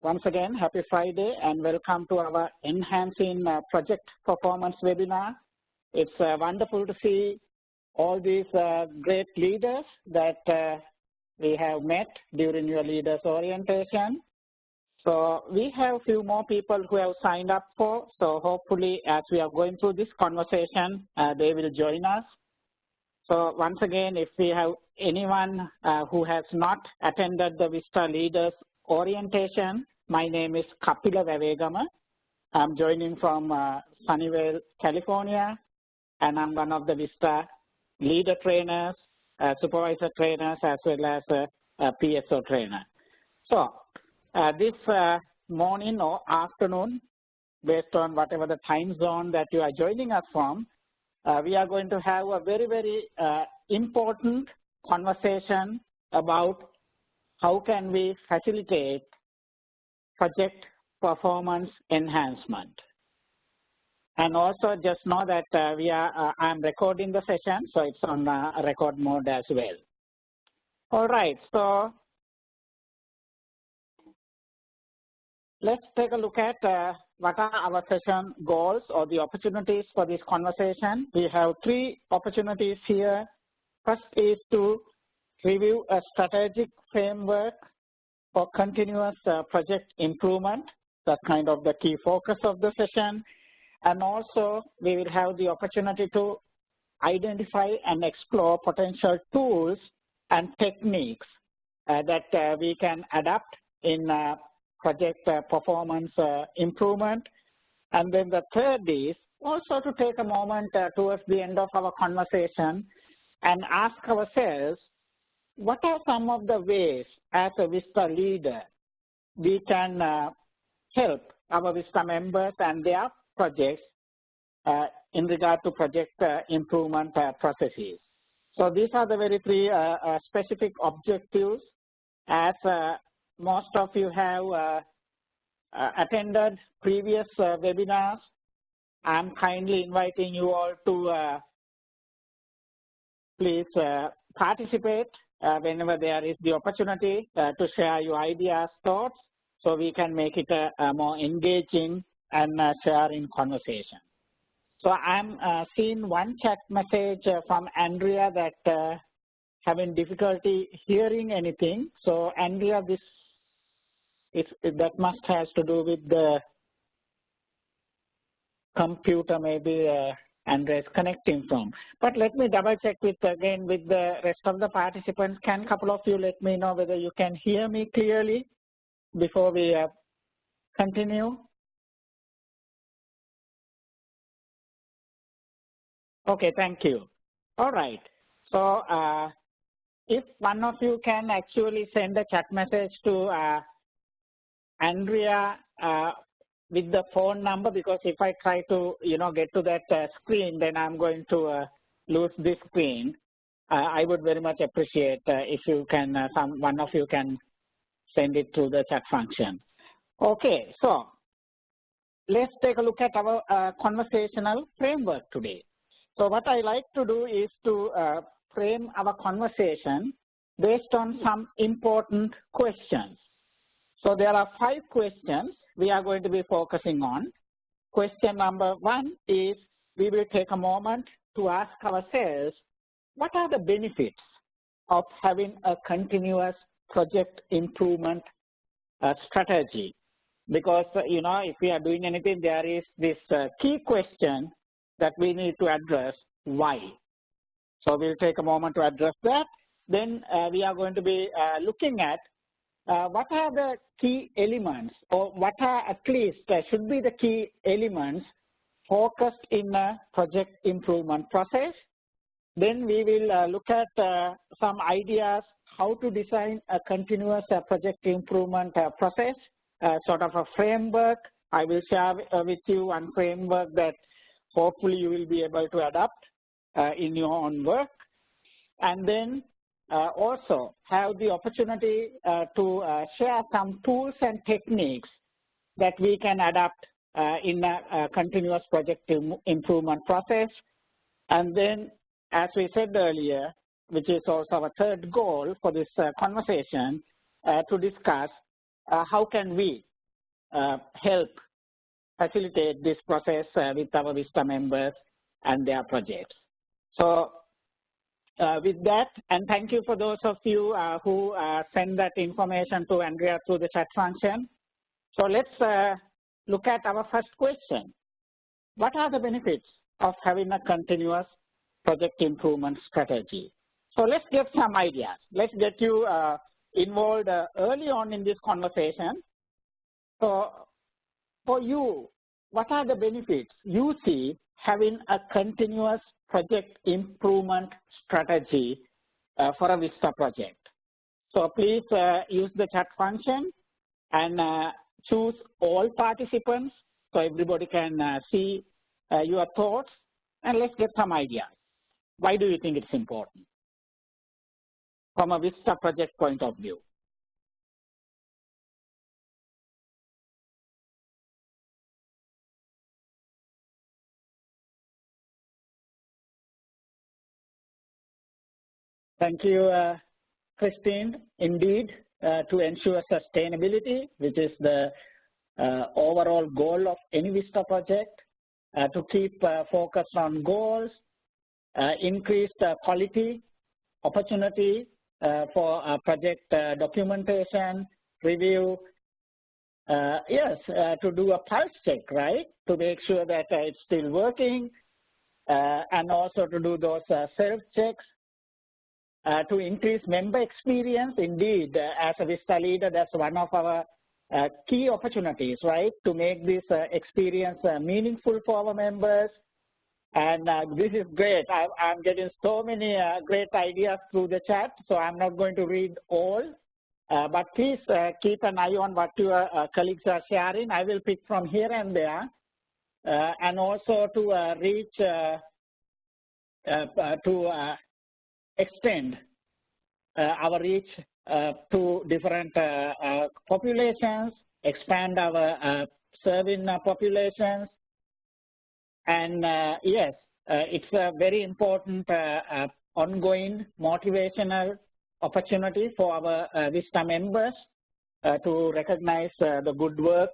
Once again, happy Friday and welcome to our Enhancing Project Performance webinar. It's wonderful to see all these great leaders that we have met during your leaders orientation. So we have a few more people who have signed up for, so hopefully as we are going through this conversation, they will join us. So once again, if we have anyone who has not attended the Vista Leaders Orientation, my name is Kapila Vavegama. I'm joining from Sunnyvale, California, and I'm one of the Vista leader trainers, supervisor trainers, as well as a PSO trainer. So this morning or afternoon, based on whatever the time zone that you are joining us from, we are going to have a very, very important conversation about how can we facilitate project performance enhancement. And also just know that I'm recording the session, so it's on record mode as well. All right, so let's take a look at what are our session goals or the opportunities for this conversation. We have 3 opportunities here. First is to review a strategic framework for continuous project improvement. That's kind of the key focus of the session. And also we will have the opportunity to identify and explore potential tools and techniques that we can adapt in project performance improvement. And then the third is also to take a moment towards the end of our conversation and ask ourselves, what are some of the ways as a Vista leader we can help our Vista members and their projects in regard to project improvement processes. So these are the very 3 specific objectives. As most of you have attended previous webinars, I'm kindly inviting you all to please participate whenever there is the opportunity to share your ideas, thoughts, so we can make it a more engaging and sharing conversation. So I'm seeing one chat message from Andrea that having difficulty hearing anything. So Andrea, that must has to do with the computer, maybe Andrea is connecting from. But let me double check again with the rest of the participants. Can a couple of you let me know whether you can hear me clearly before we continue? Okay, thank you. All right. So if one of you can actually send a chat message to Andrea with the phone number, because if I try to get to that screen, then I'm going to lose this screen. I would very much appreciate if you can, one of you can send it to the chat function. Okay, so let's take a look at our conversational framework today. So what I like to do is to frame our conversation based on some important questions. So there are 5 questions we are going to be focusing on. Question number 1 is we will take a moment to ask ourselves, what are the benefits of having a continuous project improvement strategy? Because, if we are doing anything, there is this key question that we need to address, why? So we'll take a moment to address that. Then we are going to be looking at what are the key elements, or what are at least should be the key elements focused in a project improvement process. Then we will look at some ideas how to design a continuous project improvement process, sort of a framework. I will share with you one framework that hopefully you will be able to adapt in your own work. And then also have the opportunity to share some tools and techniques that we can adapt in a continuous project improvement process. And then, as we said earlier, which is also our third goal for this conversation, to discuss how can we help facilitate this process with our Vista members and their projects. So with that, and thank you for those of you who send that information to Andrea through the chat function. So let's look at our first question. What are the benefits of having a continuous project improvement strategy? So let's get some ideas. Let's get you involved early on in this conversation. So for you, what are the benefits you see having a continuous project improvement strategy for a Vista project? So please use the chat function and choose all participants so everybody can see your thoughts, and let's get some ideas. Why do you think it's important from a Vista project point of view? Thank you, Christine. Indeed, to ensure sustainability, which is the overall goal of any Vista project, to keep focused on goals, increased quality, opportunity for project documentation, review, yes, to do a pulse check, right, to make sure that it's still working, and also to do those self-checks, to increase member experience. Indeed, as a Vista leader, that's one of our key opportunities, right, to make this experience meaningful for our members. And this is great. I'm getting so many great ideas through the chat, so I'm not going to read all, but please keep an eye on what your colleagues are sharing. I will pick from here and there, and also to reach, to extend our reach to different populations, expand our serving populations, and yes, it's a very important ongoing motivational opportunity for our Vista members to recognize the good work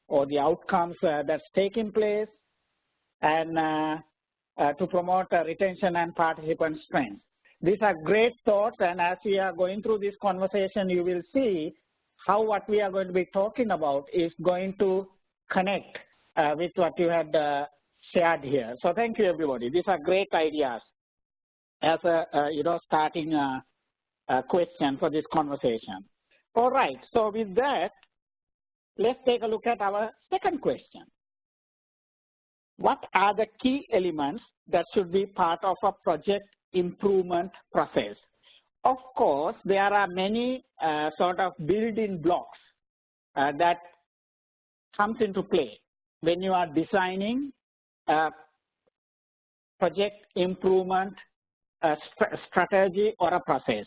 or the outcomes that's taking place, and to promote retention and participant strength. These are great thoughts, and as we are going through this conversation, you will see how what we are going to be talking about is going to connect with what you had shared here. So thank you, everybody. These are great ideas as a starting question for this conversation. All right, so with that, let's take a look at our second question. What are the key elements that should be part of a project improvement process? Of course, there are many sort of building blocks that comes into play when you are designing a project improvement strategy or a process.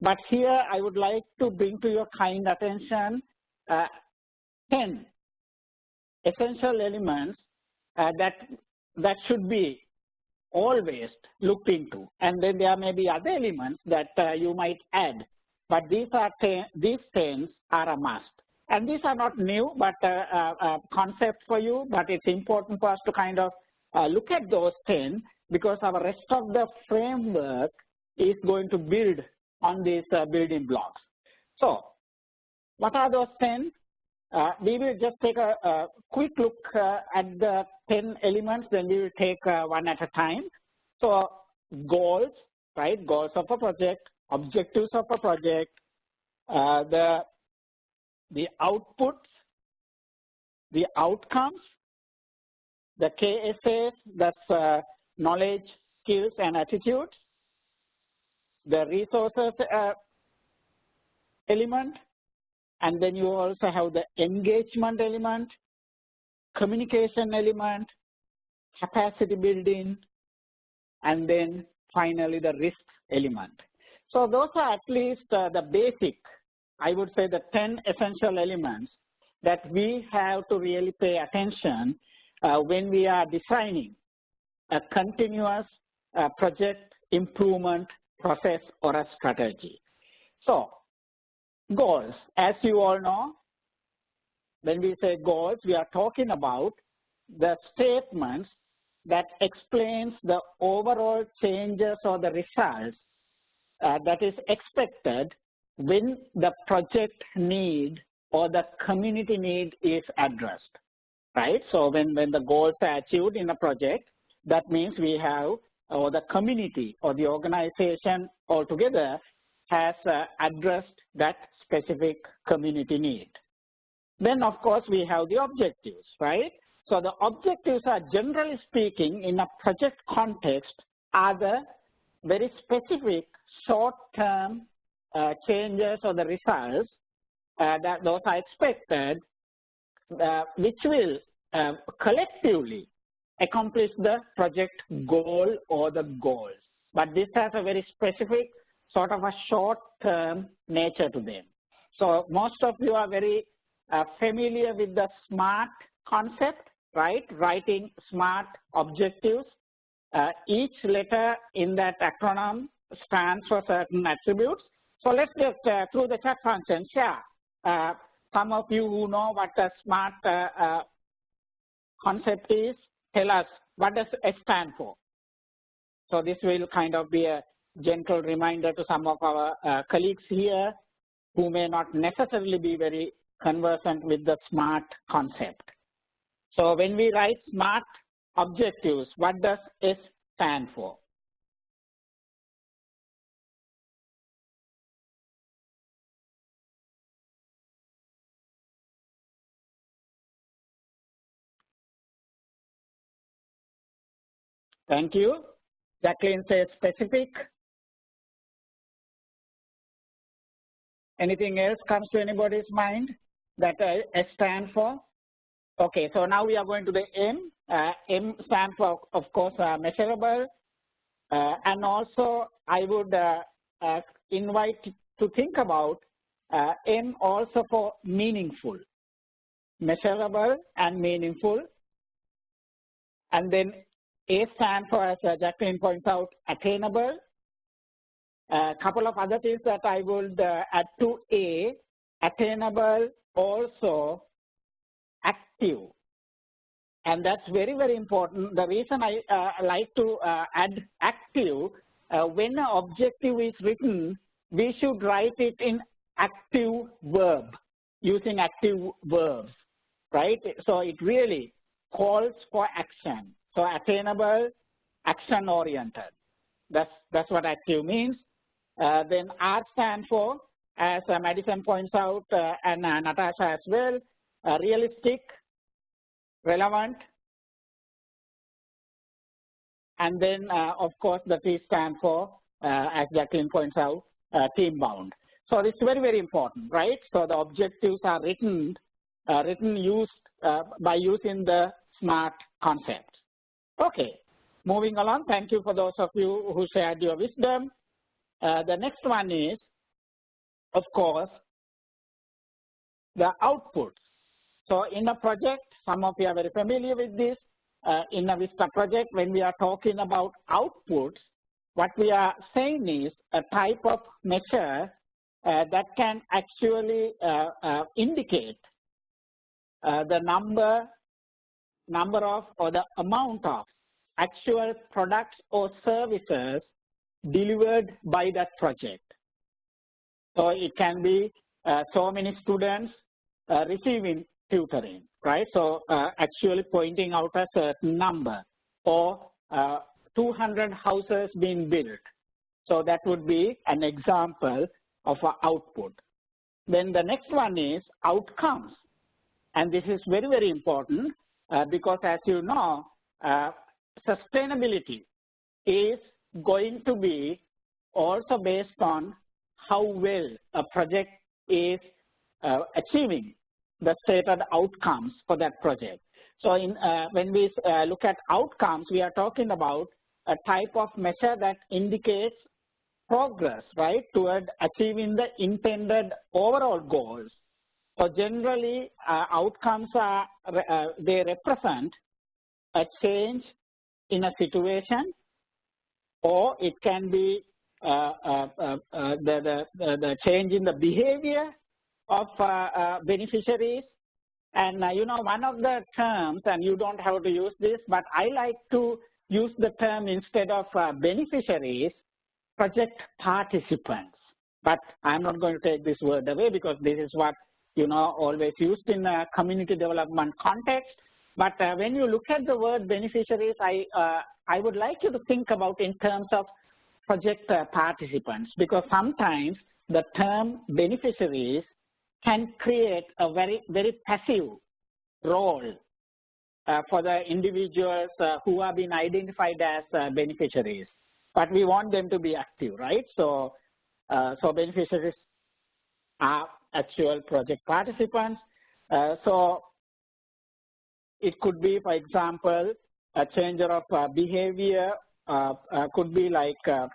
But here I would like to bring to your kind attention 10 essential elements that should be always looked into, and then there may be other elements that you might add, but these 10 are a must. And these are not new, but concepts for you, but it's important for us to kind of look at those 10, because our rest of the framework is going to build on these building blocks. So what are those 10? We will just take a quick look at the 10 elements, then we will take one at a time. So goals, right? Goals of a project, objectives of a project, the outputs, the outcomes, the KSAs, that's knowledge, skills, and attitudes, the resources element, and then you also have the engagement element, communication element, capacity building, and then finally the risk element. So those are at least the basic, I would say the 10 essential elements that we have to really pay attention when we are designing a continuous project improvement process or a strategy. So goals, as you all know, when we say goals, we are talking about the statements that explains the overall changes or the results that is expected when the project need or the community need is addressed, right? So when the goals are achieved in a project, that means we have, or the community or the organization altogether has addressed that specific community need. Then, of course, we have the objectives, right? So the objectives are, generally speaking, in a project context, are the very specific short-term changes or the results that those are expected, which will collectively accomplish the project goal or the goals. But this has a very specific sort of a short-term nature to them. So most of you are very familiar with the SMART concept, right? Writing SMART objectives. Each letter in that acronym stands for certain attributes. So let's just, through the chat function, share. Some of you who know what the SMART concept is, tell us what does S stand for. So this will kind of be a gentle reminder to some of our colleagues here who may not necessarily be very conversant with the SMART concept. So when we write SMART objectives, what does S stand for? Thank you. Jacqueline says specific. Anything else comes to anybody's mind that S stands for? Okay, so now we are going to the M. M stands for, of course, measurable. And also, I would invite to think about M also for meaningful. Measurable and meaningful. And then A stands for, as Jacqueline points out, attainable. A couple of other things that I would add to A, attainable, also active. And that's very, very important. The reason I like to add active, when an objective is written, we should write it in active verb, using active verbs, right? So it really calls for action. So attainable, action-oriented. That's what active means. Then R stands for, as Madison points out, and Natasha as well, realistic, relevant, and then of course the T stands for, as Jacqueline points out, team bound. So it's very, very important, right? So the objectives are written used by using the SMART concept. Okay, moving along. Thank you for those of you who shared your wisdom. The next one is, of course, the outputs. So in a project, some of you are very familiar with this. In a Vista project, when we are talking about outputs, what we are saying is a type of measure that can actually indicate the number of or the amount of actual products or services delivered by that project. So it can be so many students receiving tutoring, right? So actually pointing out a certain number, or 200 houses being built. So that would be an example of an output. Then the next one is outcomes. And this is very, very important because, as you know, sustainability is going to be also based on how well a project is achieving the stated outcomes for that project. So when we look at outcomes, we are talking about a type of measure that indicates progress, right, toward achieving the intended overall goals. So generally, outcomes are, they represent a change in a situation, or it can be the change in the behavior of beneficiaries, And one of the terms, and you don't have to use this, but I like to use the term instead of beneficiaries, project participants. But I'm not going to take this word away because this is what always used in a community development context. But when you look at the word beneficiaries, I would like you to think about in terms of project participants, because sometimes the term beneficiaries can create a very passive role for the individuals who have been identified as beneficiaries. But we want them to be active, right? So beneficiaries are actual project participants. So it could be, for example, a changer of behavior, could be like a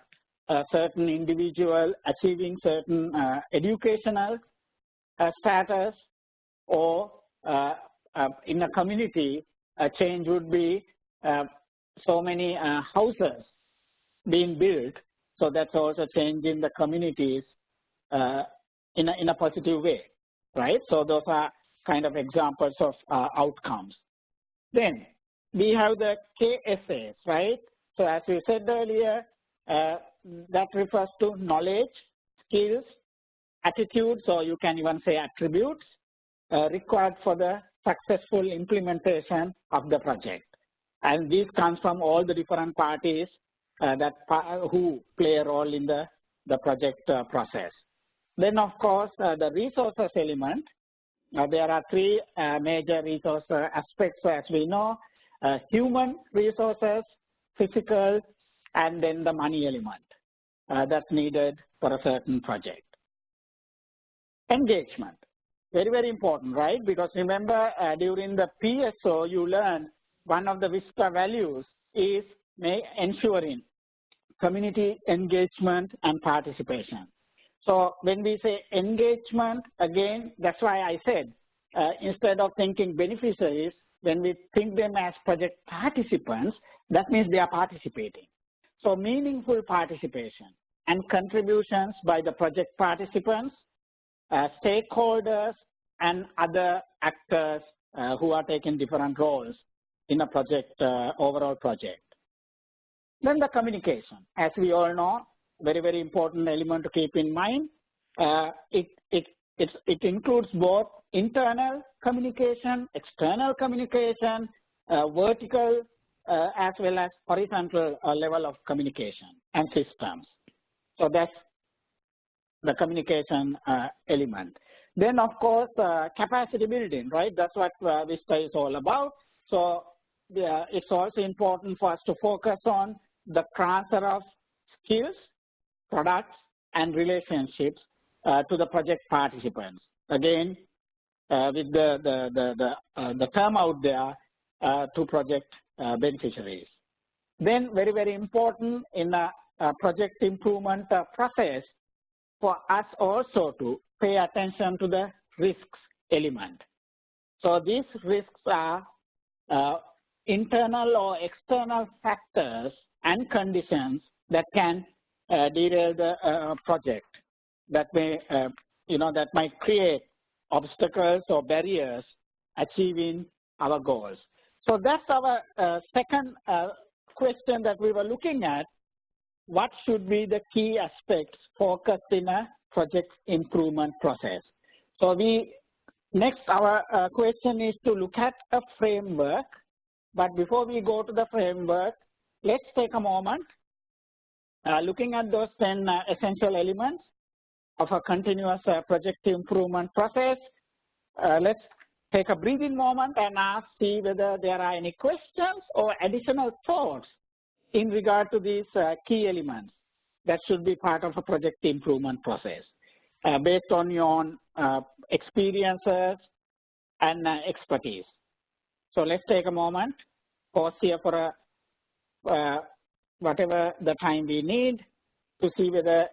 certain individual achieving certain educational status, or in a community, a change would be so many houses being built. So that's also changing the communities in a positive way, right? So those are kind of examples of outcomes. Then we have the KSAs, right? So as we said earlier, that refers to knowledge, skills, attitudes, or you can even say attributes required for the successful implementation of the project. And this comes from all the different parties who play a role in the project process. Then, of course, the resources element. There are three major resource aspects, as we know: human resources, physical, and then the money element that's needed for a certain project. Engagement, very important, right? Because remember, during the PSO, you learn one of the VISTA values is ensuring community engagement and participation. So when we say engagement, again, that's why I said, instead of thinking beneficiaries, when we think them as project participants, that means they are participating. So meaningful participation and contributions by the project participants, stakeholders, and other actors who are taking different roles in a project, overall project. Then the communication, as we all know, very important element to keep in mind. It includes both internal communication, external communication, vertical as well as horizontal level of communication and systems. So that's the communication element. Then, of course, capacity building, right? That's what VISTA is all about. So it's also important for us to focus on the transfer of skills, products, and relationships to the project participants. Again, with the term out there, to project beneficiaries. Then very important in a project improvement process for us also to pay attention to the risks element. So these risks are internal or external factors and conditions that can derail the project, that may that might create obstacles or barriers achieving our goals. So that's our second question that we were looking at. What should be the key aspects focused in a project improvement process? So our question is to look at a framework. But before we go to the framework, let's take a moment looking at those 10 essential elements of a continuous project improvement process. Let's take a breathing moment and see whether there are any questions or additional thoughts in regard to these key elements that should be part of a project improvement process based on your own experiences and expertise. So let's take a moment, pause here for whatever the time we need to see whether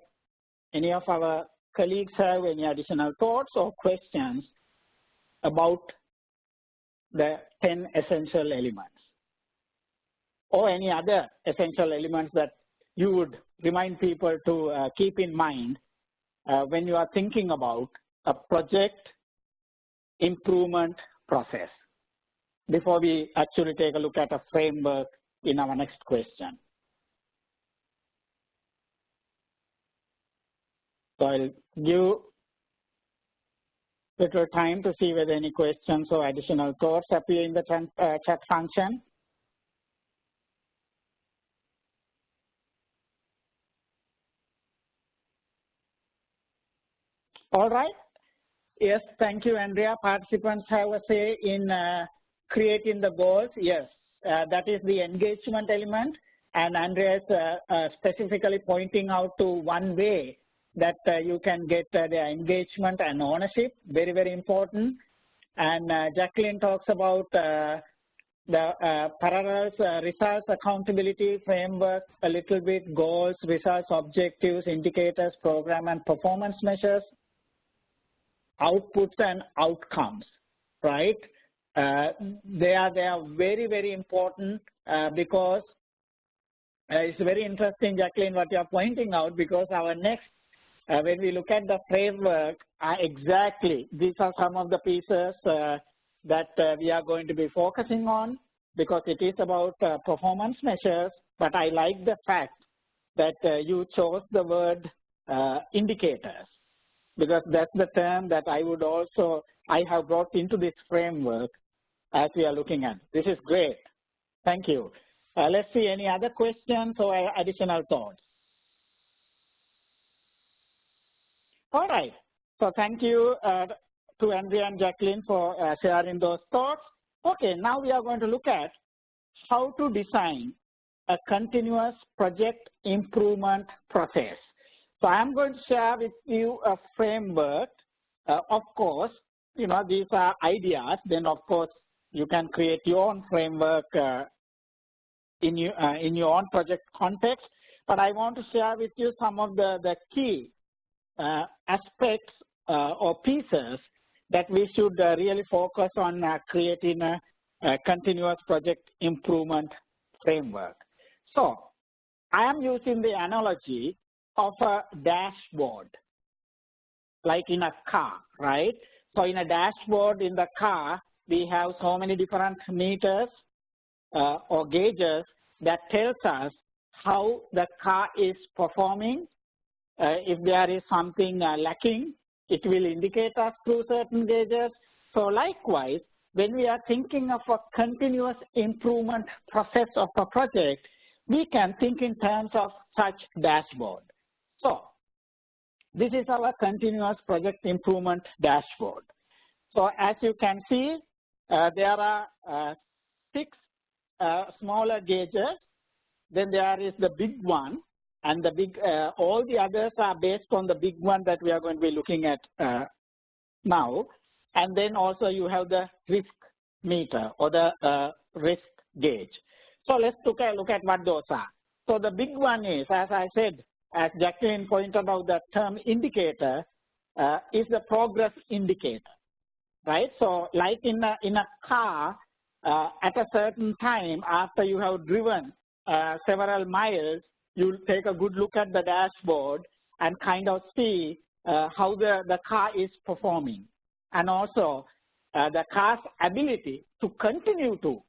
any of our colleagues have any additional thoughts or questions about the 10 essential elements, or any other essential elements that you would remind people to keep in mind when you are thinking about a project improvement process before we actually take a look at a framework in our next question. So I'll give little time to see whether any questions or additional thoughts appear in the chat function. All right. Yes, thank you, Andrea. Participants have a say in creating the goals. Yes, that is the engagement element. And Andrea is specifically pointing out to one way that you can get their engagement and ownership, very, very important. And Jacqueline talks about the parallels, results, accountability framework, a little bit, goals, results, objectives, indicators, program and performance measures, outputs and outcomes, right? They are very, very important because it's very interesting, Jacqueline, what you are pointing out, because our next when we look at the framework, exactly, these are some of the pieces that we are going to be focusing on, because it is about performance measures, but I like the fact that you chose the word indicators, because that's the term that I have brought into this framework as we are looking at. This is great. Thank you. Let's see any other questions or additional thoughts. All right, so thank you to Andrea and Jacqueline for sharing those thoughts. Okay, now we are going to look at how to design a continuous project improvement process. So I'm going to share with you a framework. Of course, you know, these are ideas. Then, of course, you can create your own framework in your own project context. But I want to share with you some of the key aspects or pieces that we should really focus on creating a continuous project improvement framework. So I am using the analogy of a dashboard, like in a car, right? So in a dashboard in the car, we have so many different meters or gauges that tells us how the car is performing. If there is something lacking, it will indicate us through certain gauges. So likewise, when we are thinking of a continuous improvement process of a project, we can think in terms of such dashboard. So this is our continuous project improvement dashboard. So as you can see, there are 6 smaller gauges. Then there is the big one, and the big, all the others are based on the big one that we are going to be looking at now. And then also you have the risk meter or the risk gauge. So let's look at what those are. So the big one is, as I said, as Jacqueline pointed out, the term indicator is the progress indicator, right? So like in a car, at a certain time after you have driven several miles, you'll take a good look at the dashboard and kind of see how the car is performing, and also the car's ability to continue to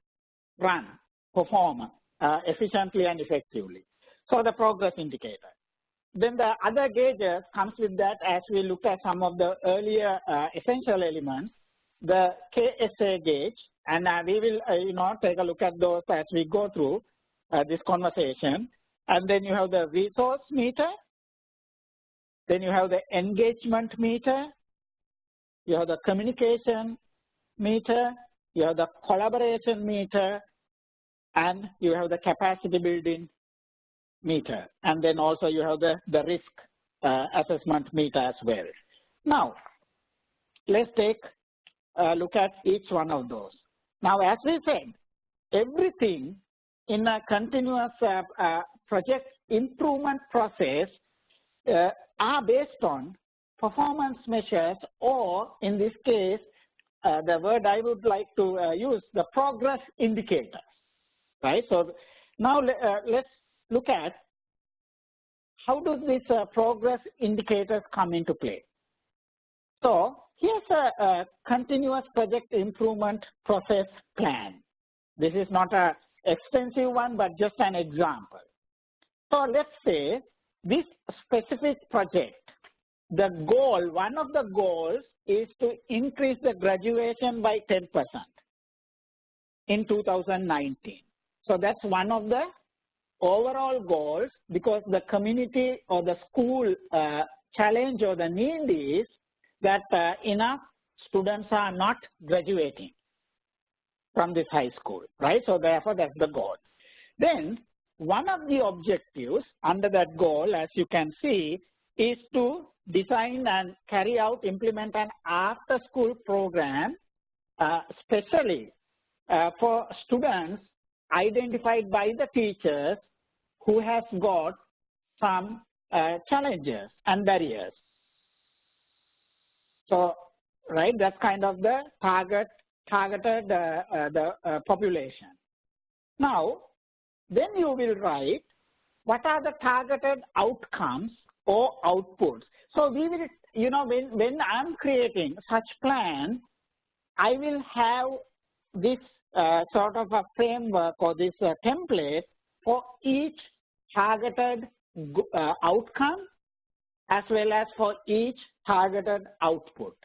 perform efficiently and effectively. So the progress indicator. Then the other gauges comes with that as we look at some of the earlier essential elements, the KSA gauge, and we will take a look at those as we go through this conversation. And then you have the resource meter, then you have the engagement meter, you have the communication meter, you have the collaboration meter, and you have the capacity building meter. And then also you have the risk assessment meter as well. Now, let's take a look at each one of those. Now, as we said, everything in a continuous project improvement process are based on performance measures, or in this case, the word I would like to use, the progress indicators, right? So now let's look at how does this progress indicators come into play. So Here's a continuous project improvement process plan. This is not an extensive one, but just an example. So let's say this specific project, the goal, one of the goals is to increase the graduation by 10% in 2019. So that's one of the overall goals, because the community or the school challenge or the need is that enough students are not graduating from this high school, right? So therefore, that's the goal. Then one of the objectives under that goal, as you can see, is to design and carry out, implement an after-school program, especially for students identified by the teachers who has got some challenges and barriers. So, right, that's kind of the targeted population. Now, then you will write what are the targeted outcomes or outputs. So we will, you know, when I'm creating such plan, I will have this sort of a framework or this template for each targeted outcome as well as for each targeted output.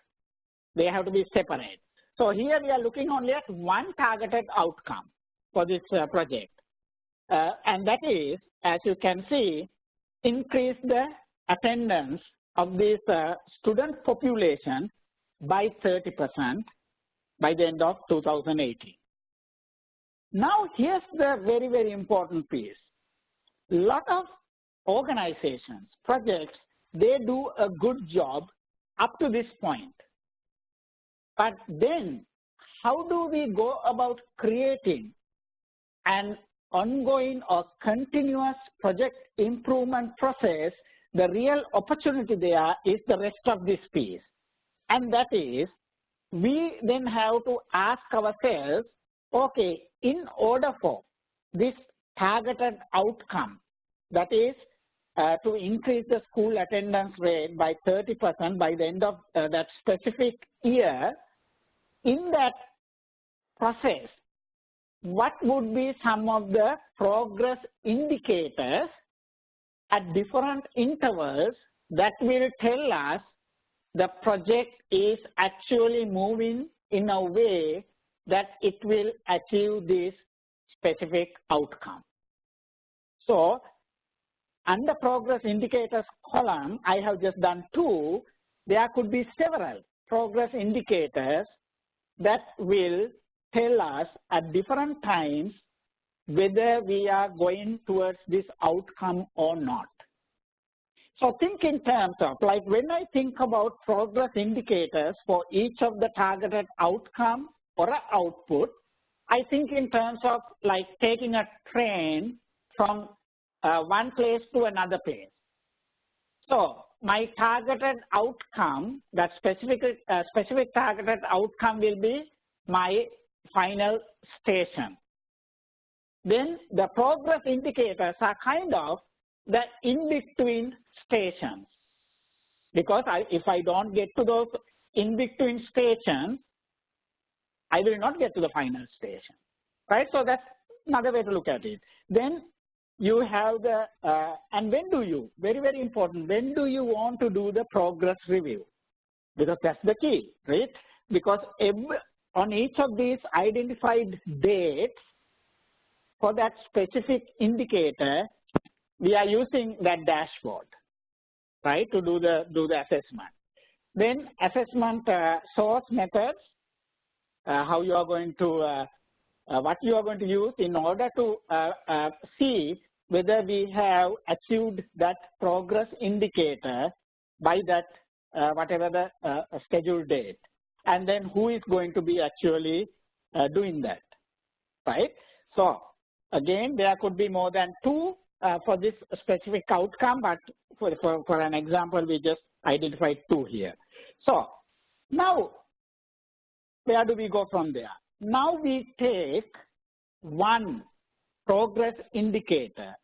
They have to be separate. So here we are looking only at one targeted outcome for this project. And that is, as you can see, increase the attendance of this student population by 30% by the end of 2018. Now here's the very, very important piece. A lot of organizations, projects, they do a good job up to this point. But then how do we go about creating an ongoing or continuous project improvement process? The real opportunity there is the rest of this piece. And that is, we then have to ask ourselves, okay, in order for this targeted outcome, that is to increase the school attendance rate by 30% by the end of that specific year, in that process, what would be some of the progress indicators at different intervals that will tell us the project is actually moving in a way that it will achieve this specific outcome. So, under progress indicators column, I have just done two. There could be several progress indicators that will tell us at different times whether we are going towards this outcome or not. So think in terms of, like when I think about progress indicators for each of the targeted outcome or output, I think in terms of like taking a train from one place to another place. So my targeted outcome, that specific targeted outcome will be my final station. Then the progress indicators are kind of the in-between stations, because if I don't get to those in-between stations, I will not get to the final station, right? So that's another way to look at it. Then you have the, and when do you, very, very important, when do you want to do the progress review? Because that's the key, right? Because on each of these identified dates for that specific indicator, we are using that dashboard, right, to do the assessment. Then assessment source methods, how you are going to, what you are going to use in order to see whether we have achieved that progress indicator by that whatever the scheduled date, and then who is going to be actually doing that, right? So again, there could be more than two for this specific outcome, but for an example, we just identified two here. So now, where do we go from there? Now we take one progress indicator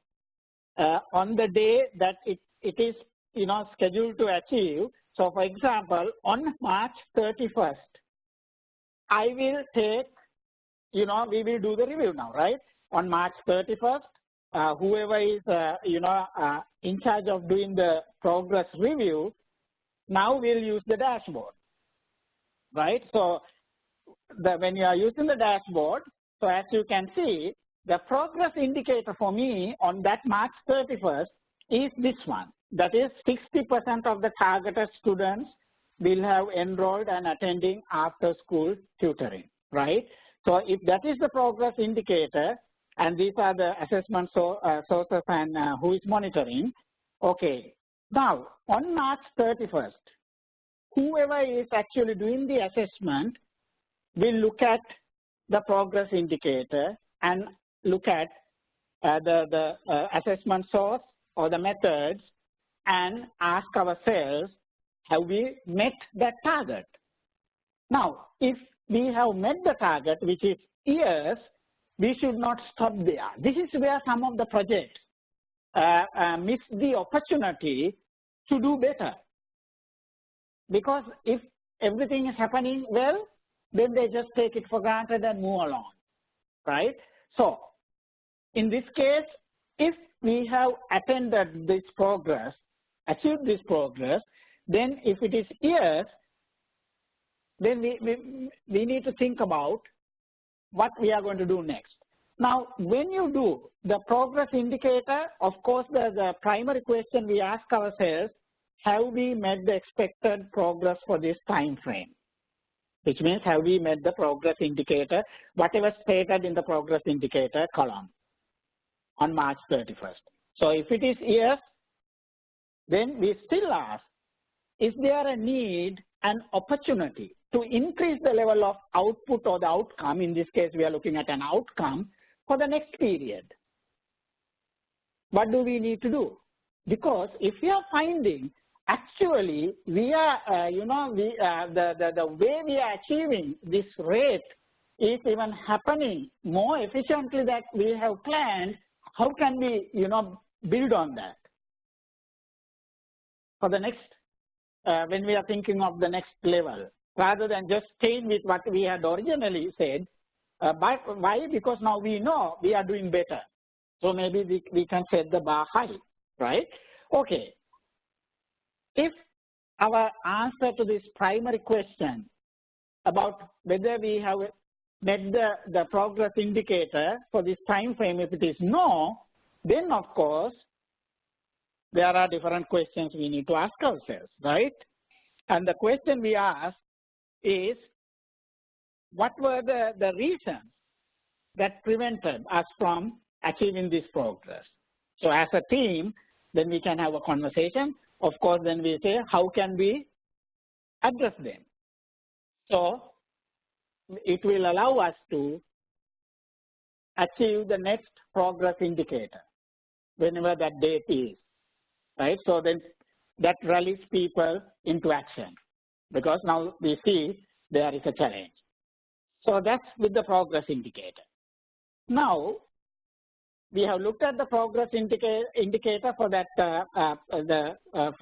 on the day that it is, you know, scheduled to achieve. So for example, on March 31st, I will take, we will do the review now, right? On March 31st, whoever is, in charge of doing the progress review, now we'll use the dashboard, right? So when you are using the dashboard, so as you can see, the progress indicator for me on that March 31st is this one. That is 60% of the targeted students will have enrolled and attending after school tutoring, right? So if that is the progress indicator, and these are the assessment sources and who is monitoring, okay. Now, on March 31st, whoever is actually doing the assessment will look at the progress indicator and look at the assessment source or the methods and ask ourselves, have we met that target? Now, if we have met the target, which is years, we should not stop there. This is where some of the projects miss the opportunity to do better. Because if everything is happening well, then they just take it for granted and move along, right? So, in this case, if we have attended this progress, achieved this progress, then if it is years, then we need to think about what we are going to do next. Now, when you do the progress indicator, of course, the primary question we ask ourselves, have we met the expected progress for this time frame? Which means, have we met the progress indicator, whatever stated in the progress indicator column on March 31st. So if it is years, then we still ask, is there a need and opportunity to increase the level of output or the outcome? In this case, we are looking at an outcome for the next period. What do we need to do? Because if we are finding actually we are, the way we are achieving this rate is even happening more efficiently than we have planned, how can we, build on that? For the next, when we are thinking of the next level, rather than just staying with what we had originally said. Why? Because now we know we are doing better. So maybe we can set the bar high, right? Okay. If our answer to this primary question about whether we have met the progress indicator for this time frame, if it is no, then of course, there are different questions we need to ask ourselves, right? And the question we ask is, what were the reasons that prevented us from achieving this progress? So as a team, then we can have a conversation. Of course, then we say, how can we address them? So it will allow us to achieve the next progress indicator, whenever that date is, right? So then that rallies people into action, because now we see there is a challenge. So that's with the progress indicator. Now, we have looked at the progress indicator for that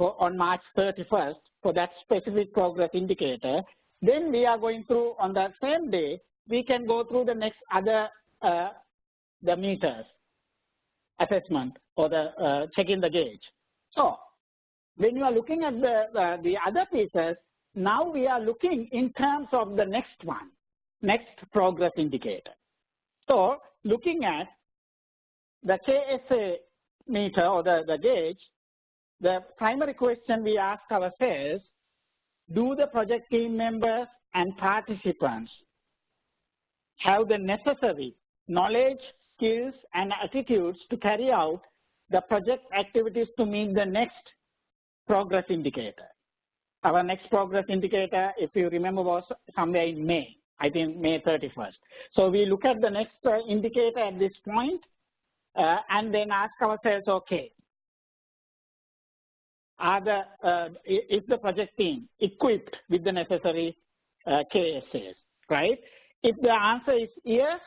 on March 31st for that specific progress indicator. Then we are going through on that same day. We can go through the next other the meters assessment or the checking the gauge. So when you are looking at the other pieces, now we are looking in terms of the next one, next progress indicator. So looking at the KSA meter or the gauge, the primary question we ask ourselves, do the project team members and participants have the necessary knowledge, skills, and attitudes to carry out the project activities to meet the next progress indicator? Our next progress indicator, if you remember, was somewhere in May, I think May 31st. So we look at the next indicator at this point, and then ask ourselves, okay, is the project team equipped with the necessary KSAs, right? If the answer is yes,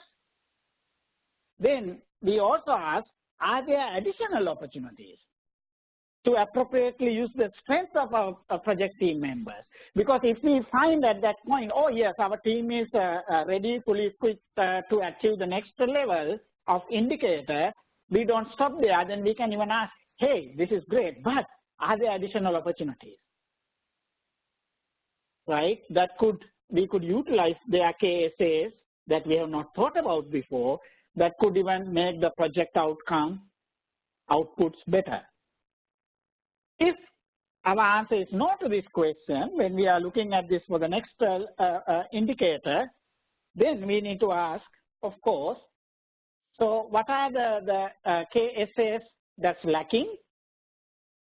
then we also ask, are there additional opportunities? to appropriately use the strength of our project team members. Because if we find at that point, oh yes, our team is ready, fully equipped to achieve the next level of indicator, we don't stop there, then we can even ask, hey, this is great, but are there additional opportunities? Right, we could utilize their KSAs that we have not thought about before, that could even make the project outputs better. If our answer is no to this question, when we are looking at this for the next indicator, then we need to ask, of course, so what are the KSAs that's lacking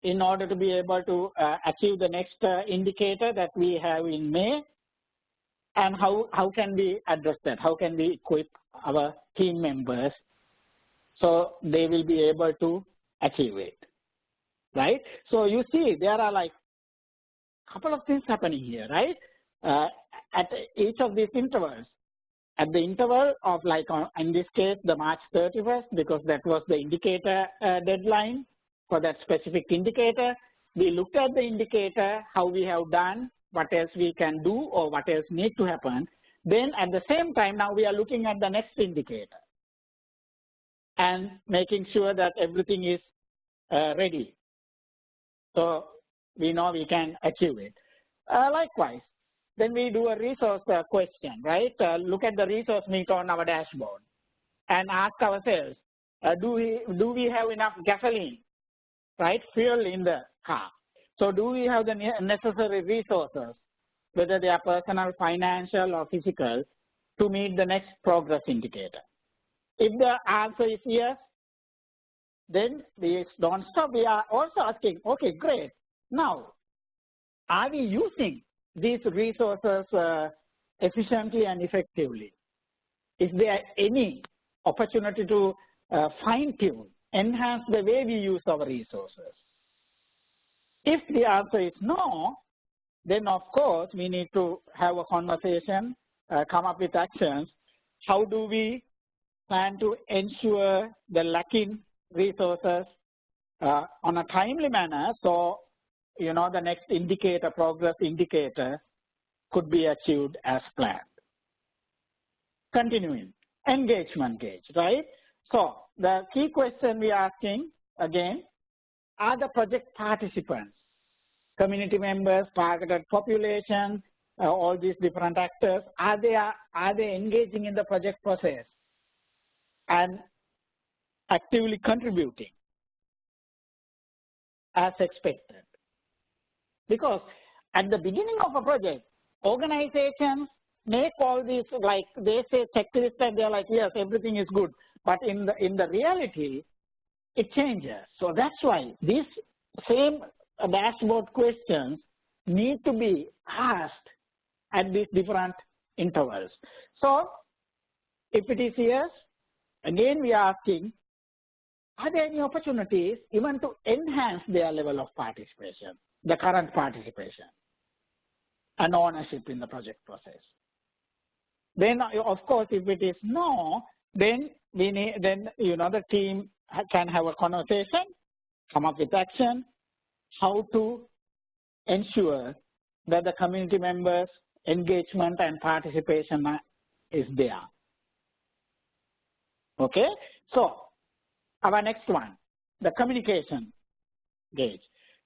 in order to be able to achieve the next indicator that we have in May, and how can we address that? How can we equip our team members so they will be able to achieve it, right? So you see, there are like a couple of things happening here, right? At each of these intervals, at the interval of like, in this case, the March 31st, because that was the indicator deadline for that specific indicator, we looked at the indicator, how we have done, what else we can do or what else needs to happen. Then at the same time, now we are looking at the next indicator and making sure that everything is ready. So we know we can achieve it. Likewise, then we do a resource question, right? Look at the resource meter on our dashboard and ask ourselves, do we have enough gasoline, right? Fuel in the car. So do we have the necessary resources, whether they are personal, financial, or physical, to meet the next progress indicator? If the answer is yes, then we don't stop. We are also asking, okay, great. Now, are we using these resources efficiently and effectively? Is there any opportunity to fine-tune, enhance the way we use our resources? If the answer is no, then of course we need to have a conversation, come up with actions. How do we plan to ensure the lacking resources on a timely manner so the next indicator, progress indicator, could be achieved as planned? Continuing, engagement gauge, right? So the key question we are asking again, are the project participants, community members, targeted population, all these different actors, are they engaging in the project process and actively contributing as expected? Because at the beginning of a project, organizations make all these, like they say checklist and they're like, yes, everything is good. But in the reality, it changes. So that's why these same dashboard questions need to be asked at these different intervals. So if it is yes, again we are asking, are there any opportunities even to enhance their level of participation, the current participation and ownership in the project process? Then of course, if it is no, then we need, the team can have a conversation, come up with action, how to ensure that the community members' engagement and participation is there. Okay, so our next one, the communication gauge.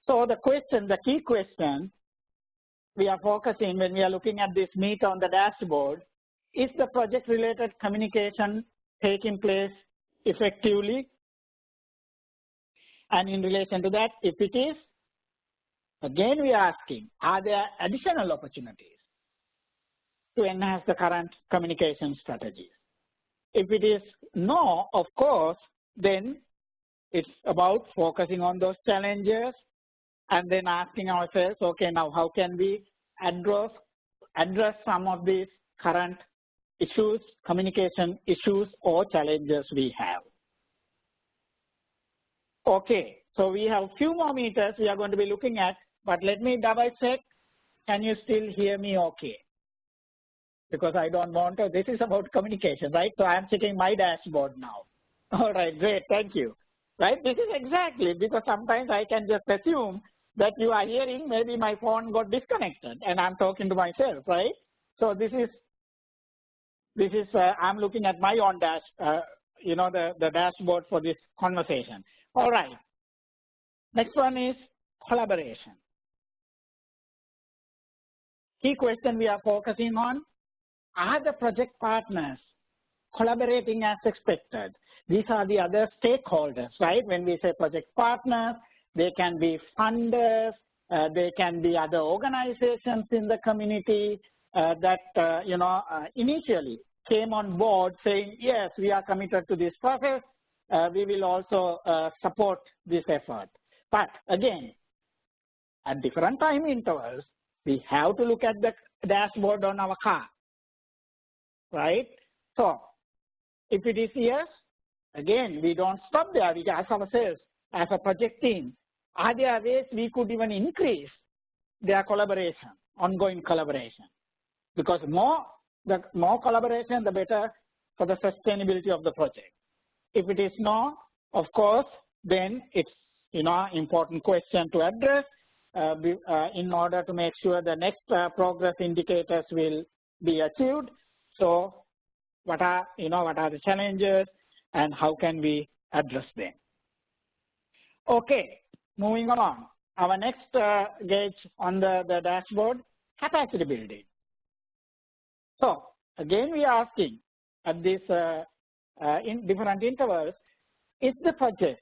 So the key question we are focusing when we are looking at this meter on the dashboard, is the project-related communication taking place effectively? And in relation to that, if it is, again we are asking, are there additional opportunities to enhance the current communication strategies? If it is no, of course, then it's about focusing on those challenges and then asking ourselves, okay, now how can we address some of these current issues, communication issues or challenges we have. Okay, so we have a few more meters we are going to be looking at, but let me double check. Can you still hear me okay? Because I don't want to, this is about communication, right? So I'm checking my dashboard now. All right, great, thank you. right? This is exactly, because sometimes I can just assume that you are hearing, maybe my phone got disconnected and I'm talking to myself, right? So this is I'm looking at my own dash, the dashboard for this conversation. All right. Next one is collaboration. Key question we are focusing on, are the project partners collaborating as expected? These are the other stakeholders, right? When we say project partners, they can be funders, they can be other organizations in the community that, initially came on board saying, yes, we are committed to this process. We will also support this effort. But again, at different time intervals, we have to look at the dashboard on our car, right? So if it is yes, again, we don't stop there. We ask ourselves as a project team, are there ways we could even increase their collaboration, ongoing collaboration? Because the more collaboration, the better for the sustainability of the project. If it is no, of course, then it's important question to address in order to make sure the next progress indicators will be achieved. So what are the challenges and how can we address them? Okay, moving on. Our next gauge on the dashboard, capacity building. So again, we are asking at this in different intervals, is the project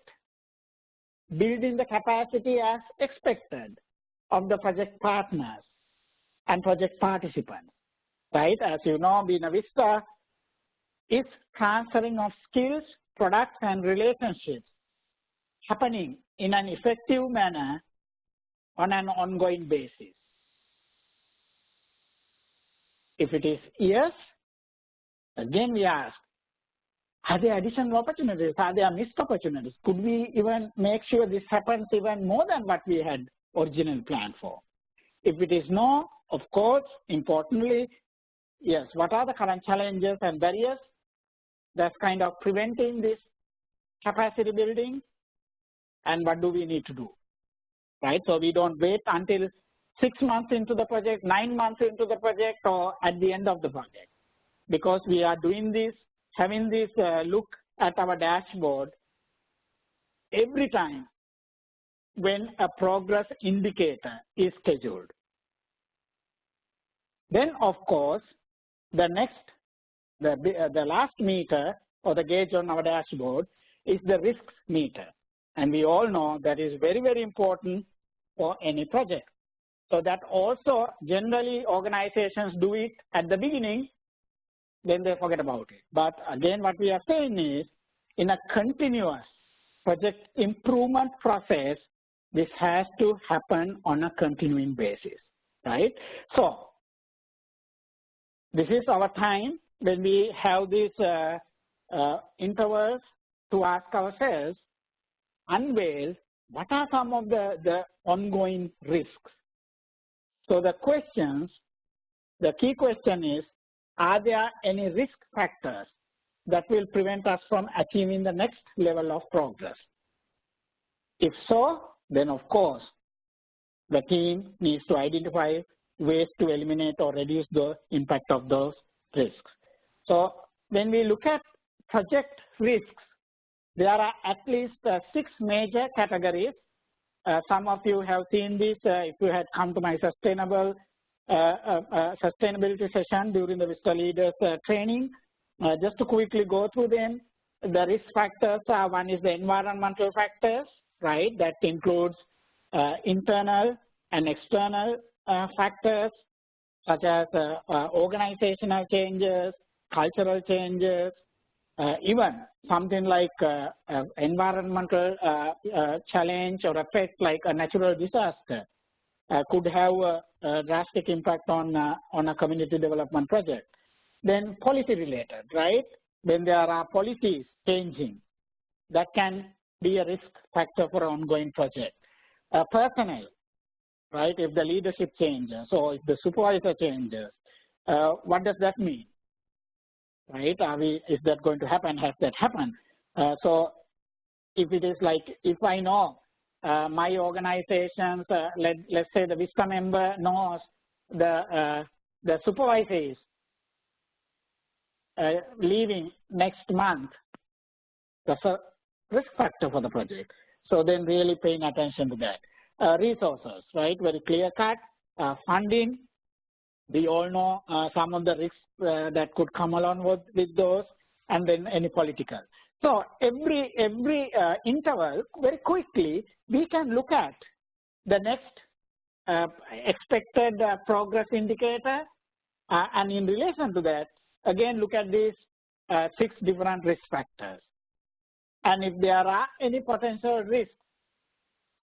building the capacity as expected of the project partners and project participants, right? As you know, Bina Vista is transferring of skills, products, and relationships happening in an effective manner on an ongoing basis. If it is yes, again we ask, are there additional opportunities? Are there missed opportunities? Could we even make sure this happens even more than what we had originally planned for? If it is no, of course, importantly, yes, what are the current challenges and barriers that's kind of preventing this capacity building, and what do we need to do, right? So we don't wait until 6 months into the project, 9 months into the project, or at the end of the project, because we are doing this, having this look at our dashboard every time when a progress indicator is scheduled. Then, of course, the last meter or the gauge on our dashboard is the risks meter. And we all know that is very, very important for any project. So that also generally organizations do it at the beginning, then they forget about it. But again, what we are saying is, in a continuous project improvement process, this has to happen on a continuing basis, right? So this is our time when we have these intervals to ask ourselves, unveil what are some of the ongoing risks. So the key question is, are there any risk factors that will prevent us from achieving the next level of progress? If so, then of course, the team needs to identify ways to eliminate or reduce the impact of those risks. So when we look at project risks, there are at least 6 major categories. Some of you have seen this if you had come to my sustainability session during the Vista Leaders training. Just to quickly go through them, the risk factors are, one is the environmental factors, right? That includes internal and external factors such as organizational changes, cultural changes, even something like environmental challenge or effect like a natural disaster could have a drastic impact on a community development project. Then policy related, right? When there are policies changing, that can be a risk factor for an ongoing project. Personnel, right? If the leadership changes or if the supervisor changes, what does that mean? Right? Is that going to happen? Has that happened? So if it is like, if I know my organization's, let's say the Vista member knows the supervisor is leaving next month, that's a risk factor for the project. So then really paying attention to that. Resources, right? Very clear cut. Funding, we all know some of the risks that could come along with those, and then any political. So every interval, very quickly, we can look at the next expected progress indicator, and in relation to that, again look at these 6 different risk factors. And if there are any potential risks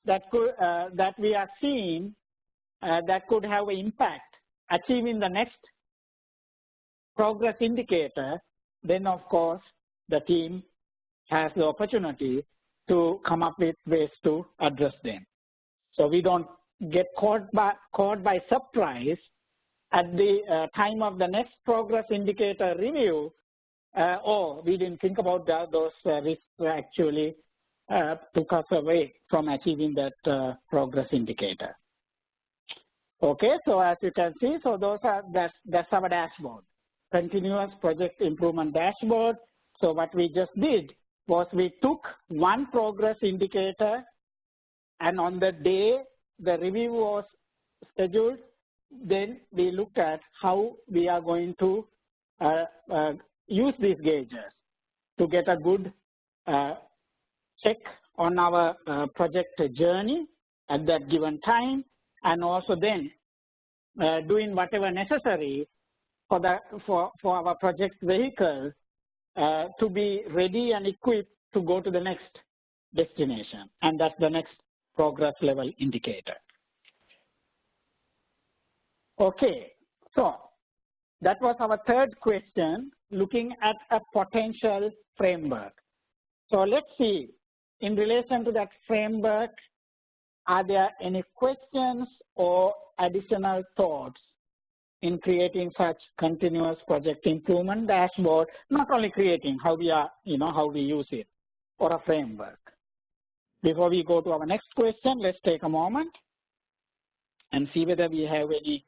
that could that we are seeing that could have an impact achieving the next progress indicator, then of course the team has the opportunity to come up with ways to address them. So we don't get caught by surprise at the time of the next progress indicator review. Oh, we didn't think about those risks actually took us away from achieving that progress indicator. Okay, so as you can see, so that's our dashboard, continuous project improvement dashboard. So what we just did was we took one progress indicator, and on the day the review was scheduled, then we looked at how we are going to use these gauges to get a good check on our project journey at that given time, and also then doing whatever necessary for our project vehicle to be ready and equipped to go to the next destination, and that's the next progress level indicator. Okay, so that was our third question, looking at a potential framework. So let's see, in relation to that framework, are there any questions or additional thoughts in creating such continuous project improvement dashboard? Not only creating, how we are, how we use it, or a framework. Before we go to our next question, let's take a moment and see whether we have any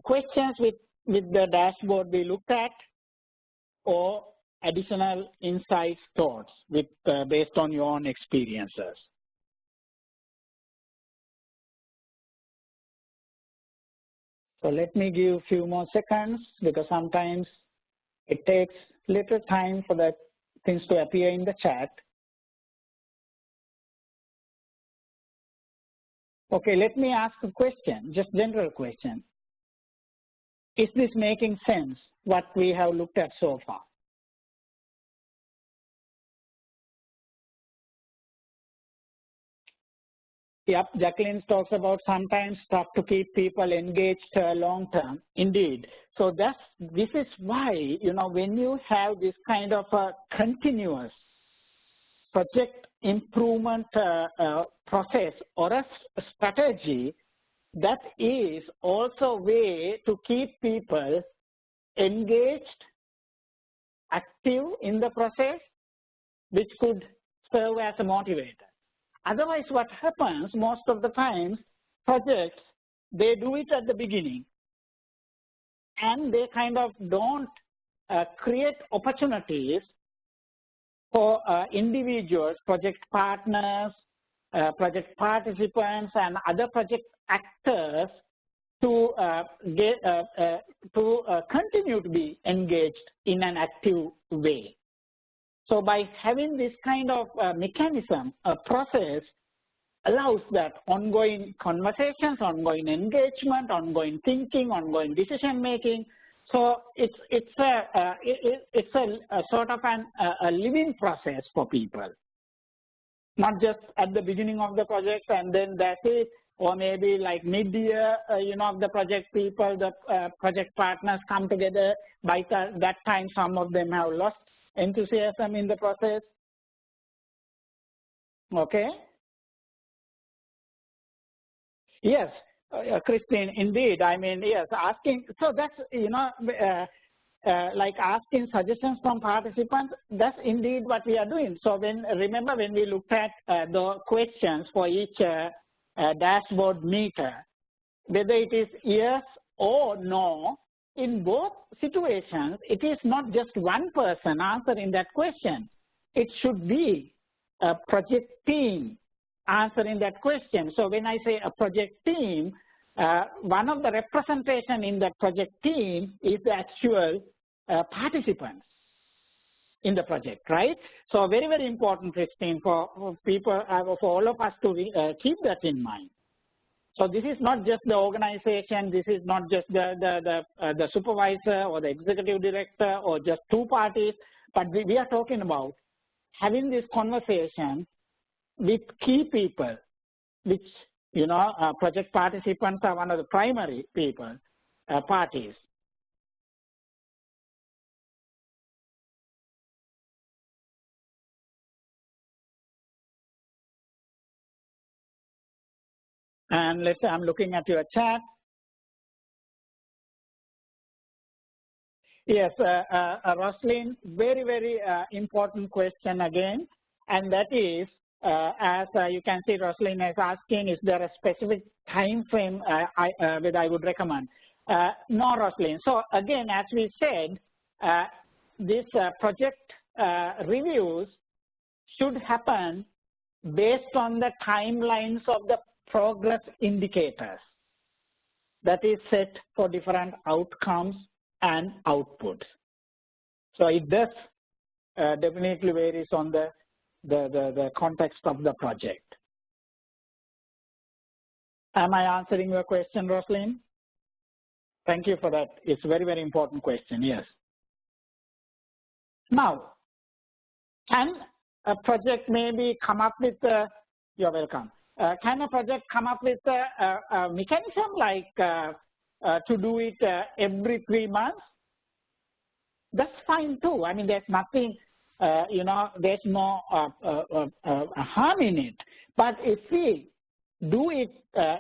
questions with the dashboard we looked at, or additional insights, thoughts with based on your own experiences. So let me give a few more seconds, because sometimes it takes little time for the things to appear in the chat. Okay, let me ask a question, just general question. Is this making sense, what we have looked at so far? Yep, Jacqueline talks about sometimes tough to keep people engaged long term. Indeed. So this is why, when you have this kind of a continuous project improvement process or a strategy, that is also a way to keep people engaged, active in the process, which could serve as a motivator. Otherwise, what happens most of the times, projects, they do it at the beginning, and they kind of don't create opportunities for individuals, project partners, project participants, and other project actors to continue to be engaged in an active way. So by having this kind of mechanism, a process allows that ongoing conversations, ongoing engagement, ongoing thinking, ongoing decision making. So it's a sort of a living process for people, not just at the beginning of the project and then that's it, or maybe like mid-year, of the project people, the project partners come together. By that time, some of them have lost enthusiasm in the process. Okay. Yes, Christine, indeed. I mean, yes, asking. So that's, like asking suggestions from participants, that's indeed what we are doing. So remember when we looked at the questions for each dashboard meter, whether it is yes or no, in both situations, it is not just one person answering that question. It should be a project team answering that question. So when I say a project team, one of the representation in that project team is the actual participants in the project, right? So very, very important, Christine, for people, for all of us to keep that in mind. So this is not just the organization, this is not just the supervisor or the executive director or just two parties, but we are talking about having this conversation with key people, which, you know, project participants are one of the primary people, parties. And let's say I'm looking at your chat. Yes, Roslyn, very, very important question again. And that is, as you can see, Roslyn is asking, is there a specific time frame that I would recommend? No, Roslyn. So again, as we said, this project reviews should happen based on the timelines of the progress indicators that is set for different outcomes and outputs. So it does definitely varies on the context of the project. Am I answering your question, Roslyn? Thank you for that. It's a very, very important question, yes. Now, can a project maybe come up with, you're welcome. Can a project come up with a mechanism like to do it every 3 months? That's fine too. I mean, there's nothing, you know, there's no harm in it. But if we do it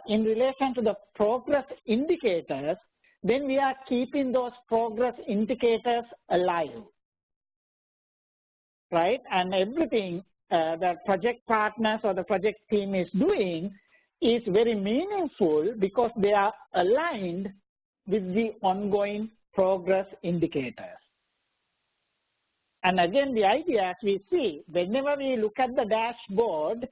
in relation to the progress indicators, then we are keeping those progress indicators alive, right? And everything that project partners or the project team is doing is very meaningful because they are aligned with the ongoing progress indicators. And again, the idea, as we see, whenever we look at the dashboard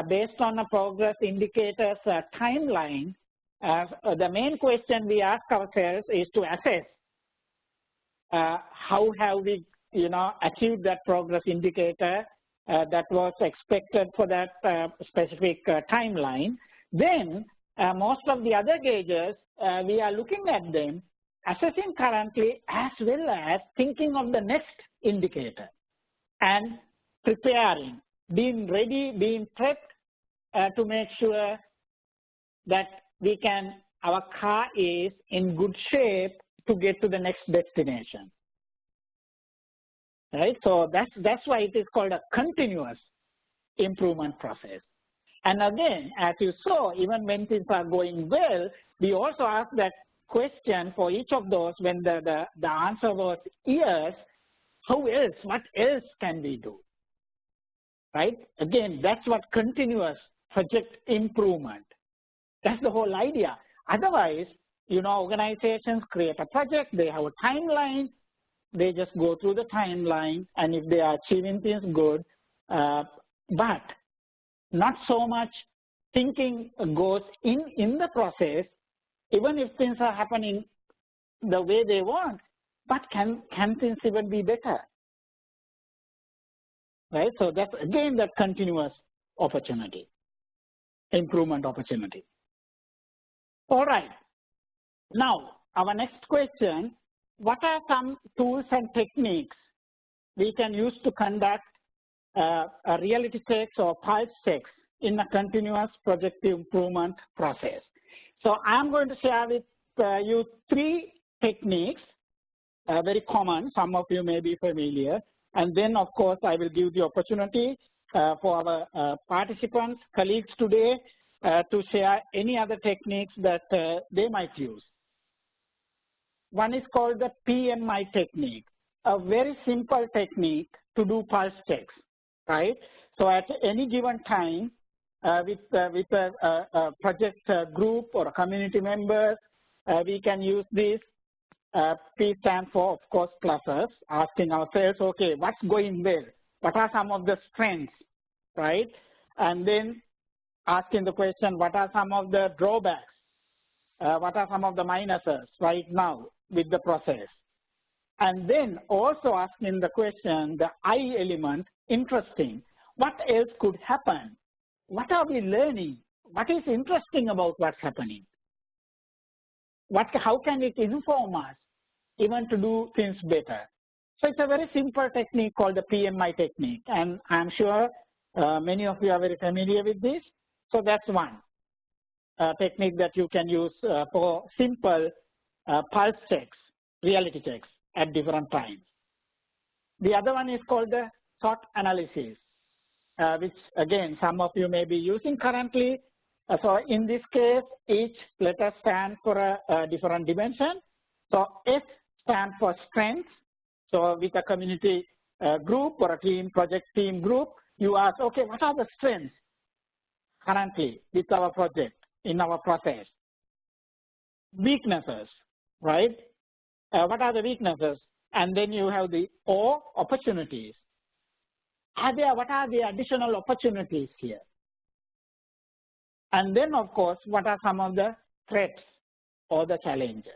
based on a progress indicators timeline, the main question we ask ourselves is to assess how have we, you know, achieved that progress indicator that was expected for that specific timeline. Then most of the other gauges, we are looking at them, assessing currently as well as thinking of the next indicator and preparing, being ready, being prepped to make sure that our car is in good shape to get to the next destination. Right? So that's why it is called a continuous improvement process. And again, as you saw, even when things are going well, we also ask that question for each of those when the answer was yes, how else, what else can we do? Right? Again, that's what continuous project improvement. That's the whole idea. Otherwise, you know, organizations create a project, they have a timeline, they just go through the timeline, and if they are achieving things, good, but not so much thinking goes in the process, even if things are happening the way they want, but can things even be better? Right? So that's again that continuous opportunity, improvement opportunity. All right. Now, our next question, what are some tools and techniques we can use to conduct a reality checks or pulse checks in a continuous project improvement process? So I'm going to share with you 3 techniques, very common, some of you may be familiar, and then of course I will give the opportunity for our participants, colleagues today to share any other techniques that they might use. one is called the PMI technique, a very simple technique to do pulse checks, right? So at any given time, with a project group or a community members, we can use this. P stands for, of course, pluses, asking ourselves, okay, what's going well? What are some of the strengths, right? And then asking the question, what are some of the drawbacks? What are some of the minuses right now with the process? And then also asking the question, the I element, interesting. What else could happen? What are we learning? What is interesting about what's happening? How can it inform us even to do things better? So it's a very simple technique called the PMI technique, and I'm sure many of you are very familiar with this. So that's one technique that you can use for simple pulse checks, reality checks at different times. The other one is called the SWOT analysis, which again some of you may be using currently. So in this case, each letter stands for a different dimension. So S stands for strengths. So with a community group or a team, project team group, you ask, okay, what are the strengths currently with our project in our process? Weaknesses, right? What are the weaknesses? And then you have the O, opportunities. What are the additional opportunities here? And then, of course, what are some of the threats or the challenges?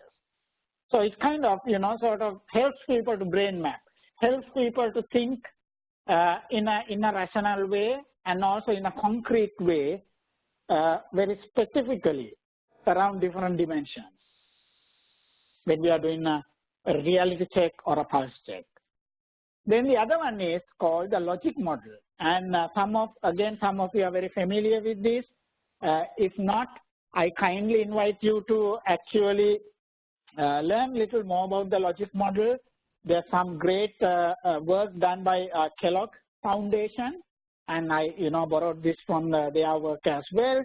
So it's kind of, sort of helps people to brain map, helps people to think in a rational way and also in a concrete way, very specifically around different dimensions when we are doing a reality check or a pulse check. Then the other one is called the logic model. And some of you are very familiar with this. If not, I kindly invite you to actually learn a little more about the logic model. There's some great work done by Kellogg Foundation, and I borrowed this from their work as well.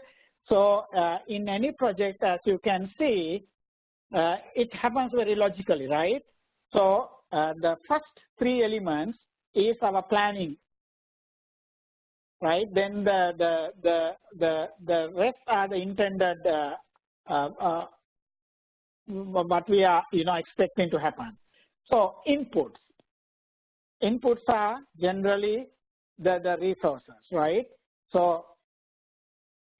So in any project, as you can see, it happens very logically, right? So the first three elements is our planning, right? Then the rest are the intended what we are expecting to happen. So inputs are generally the resources, right? So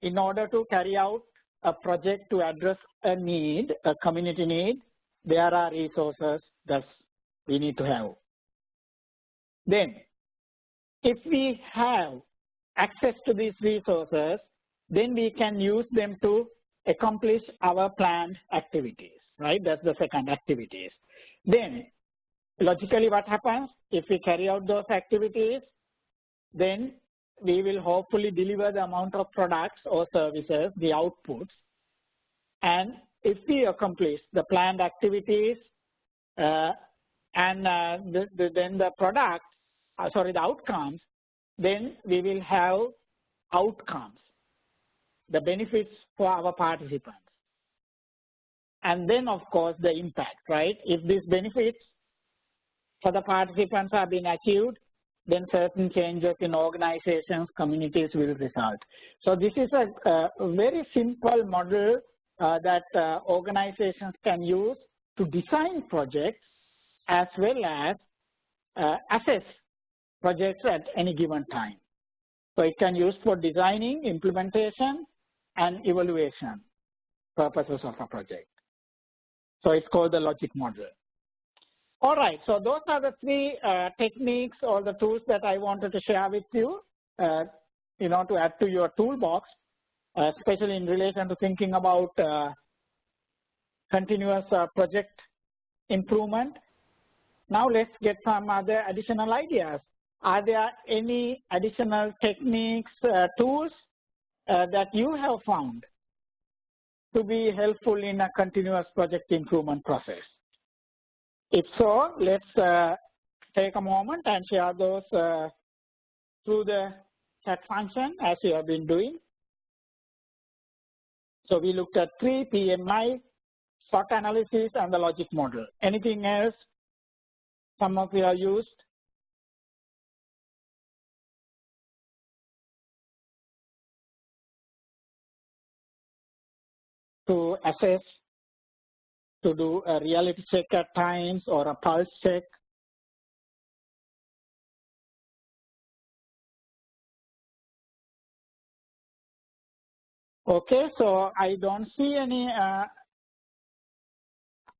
in order to carry out a project to address a need, a community need, there are resources that we need to have. Then if we have access to these resources, then we can use them to accomplish our planned activities, right? That's the second, activities. Then logically what happens, if we carry out those activities, then we will hopefully deliver the amount of products or services, the outputs. And if we accomplish the planned activities then the product, the outcomes, then we will have outcomes, the benefits for our participants. And then, of course, the impact, right? If these benefits for the participants have been achieved, then certain changes in organizations, communities will result. So this is a very simple model that organizations can use to design projects as well as assess projects at any given time. So it can use for designing, implementation, and evaluation purposes of a project. So it's called the logic model. All right, so those are the three techniques or the tools that I wanted to share with you, to add to your toolbox, especially in relation to thinking about continuous project improvement. Now let's get some other additional ideas. Are there any additional techniques, tools that you have found to be helpful in a continuous project improvement process? If so, let's take a moment and share those through the chat function as you have been doing. So we looked at 3 PMI, SWOT analysis and the logic model. Anything else some of you have used? To assess, to do a reality check at times or a pulse check. Okay, so I don't see any